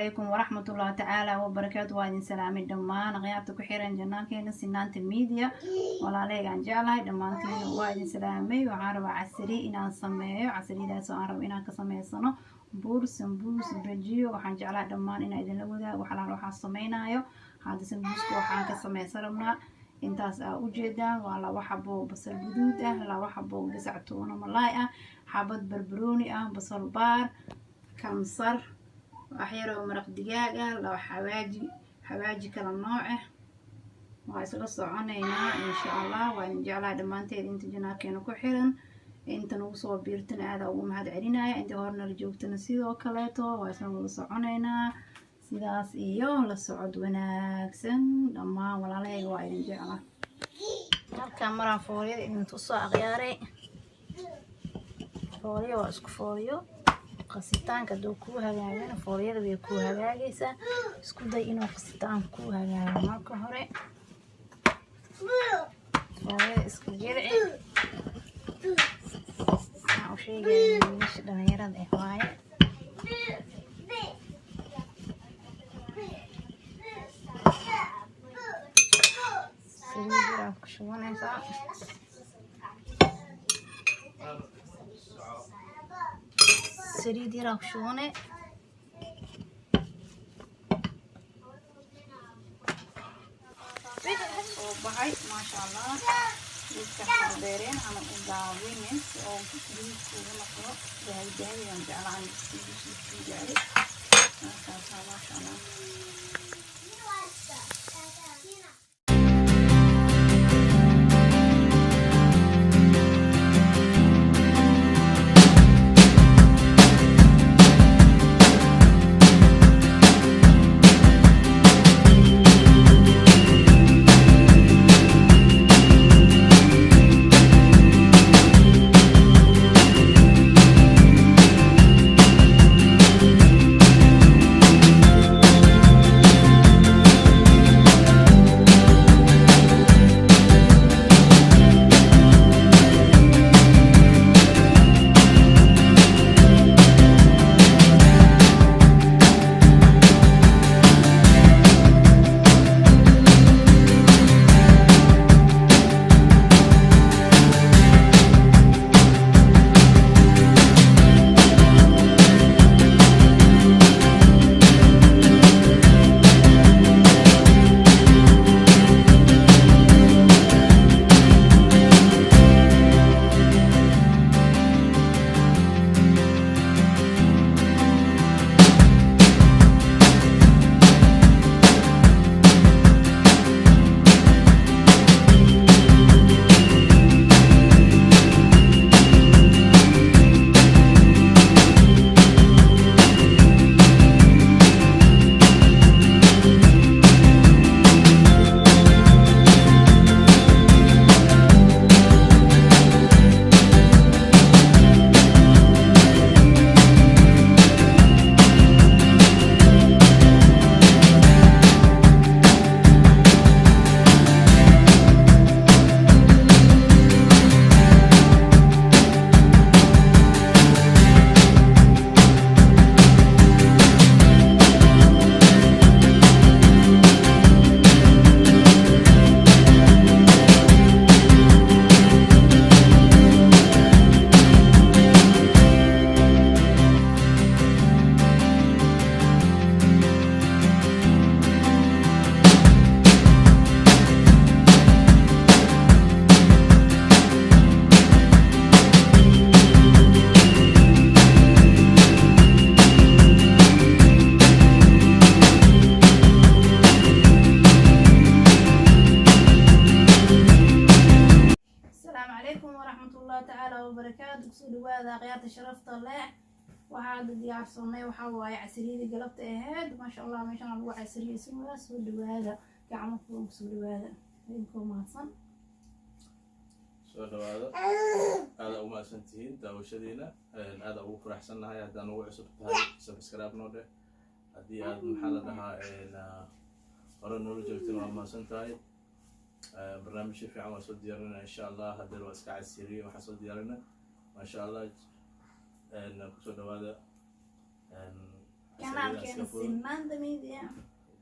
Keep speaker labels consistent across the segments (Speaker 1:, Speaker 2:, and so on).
Speaker 1: عليكم ورحمة الله تعالى وبركاته. وادين سلامي دمان غيابتك كحيران جنان كينا سنانت الميديا ولا ليك عن جعلها دمانتين وادين سلامي وعارب عسري إنا نسميه عسري دا سو عارب إنا كسميه سنو بور سمبوس برجيو وحان جعلها دمان إنا إذن لودا وحلا روحا سمينايو هذا سمبوسكو وحان كسميه سرمنا intaas aa u jeedaan waa laba xabo basal guduud ah laba xabo gasac toona malaay ah xabad barbarooni ah basal baar kamsar waxyaro maraq digaag ah laba xawaaji kala nooc ah waa isla soconaynaa insha Allah waan jeclaa dhamaanteed inta janaalkeena ku xiran inta nagu soo biirtana aad ugu mahad celinaya inta horna la joogtana sidoo kaleeto waa isla wada soconaynaa sidaas iyo la socod wanaagsan dhammaan walaalahayga waa idin jeclaa halkaan maraan fooliyada idin tusoo aqyaaray fooliyo waa isku fooliyo qasitaanka doo kuu hagaagana fooliyada way kuu hagaagaysaa isku day inuu qasitaanka kuu hagaago marka hore fooliyada iska jirci waxaan u sheegayaa wiilasha dhalinyarada ah waaye سريد يراك شونه وبهاي ما شاء الله يفتح ديرين أنا أداوين أو كذي كذا نقرأ بهاي يعني على عن شيء جاري ما شاء الله هذا غيرت شرفت الله وهذا ديار صنع وحواي عسرية قلبت أهد ما شاء الله ما شاء الله عسرية اسمه سود هذا كعمل فوق سود هذا لينكم معصم
Speaker 2: سود هذا أول سنتين داوشدينا هذا أول فرح سنة هاي هذا نوع عصب هاي سبسكرايب نوده هذه هذا محل ده إن قررنا رجعتنا مع سنتين برنامج في عمل صوت ديارنا إن شاء الله هذا الواسع السريع وحصل ديارنا ما شاء الله نقصد هذا
Speaker 1: kanaalkeena Sinaanta Media.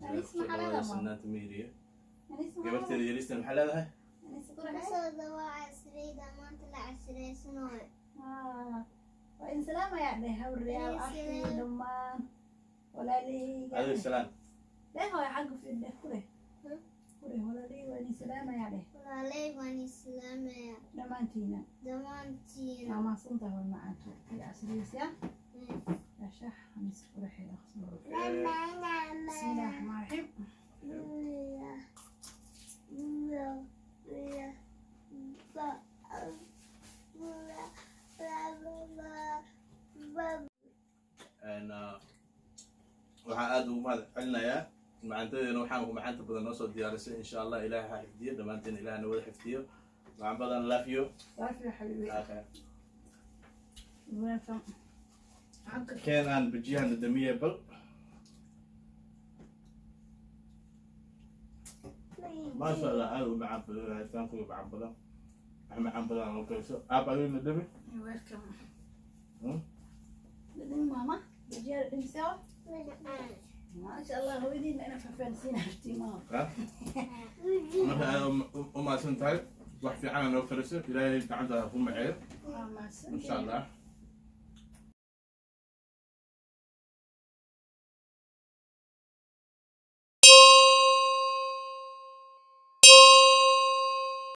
Speaker 1: Anis maxaa leedahay
Speaker 2: Sinaanta Media gabarteeda yariistan maxaa leedahay
Speaker 3: soo waa casriyada maanta la casriyeysanayo
Speaker 1: waa in salaamaya dheh hawriyaal afkii dhammaan walaalihii
Speaker 2: alayhi salaam
Speaker 1: dheh waa xagga fidda kule walaalihii waa in salaamaya dheh
Speaker 3: walaalay waan islaamaya
Speaker 1: dhammaantiina
Speaker 3: dhammaantiin
Speaker 1: maasunta waa macaanto iyo casriyeysa يا شيخ خميس فرحي بسم الله الرحمن الرحيم
Speaker 2: waxaan aad ugu mahad celinayaa macaantadeena waxaan macaanta badan noo soo diyaarisay insha allah ilaahay ha xifdiyo dhammaanteen ilaahna wada xifdiyo macaan badan laafiyo
Speaker 1: حبيبي
Speaker 2: كان أنا بجيها ندمية بل ما شاء الله أنا معاه بلان كله معاه بلان إحنا معاه بلان أو كيسو أبى أقول ندمي
Speaker 1: ويلكم ندمي ماما بجيها ندمي سوا ما شاء الله هو يدين أنا ففنسين عرفتي ماما
Speaker 2: مثلا أم سنتاي واحد في عنا نوكرسة إلهي عندها أم عير إن شاء الله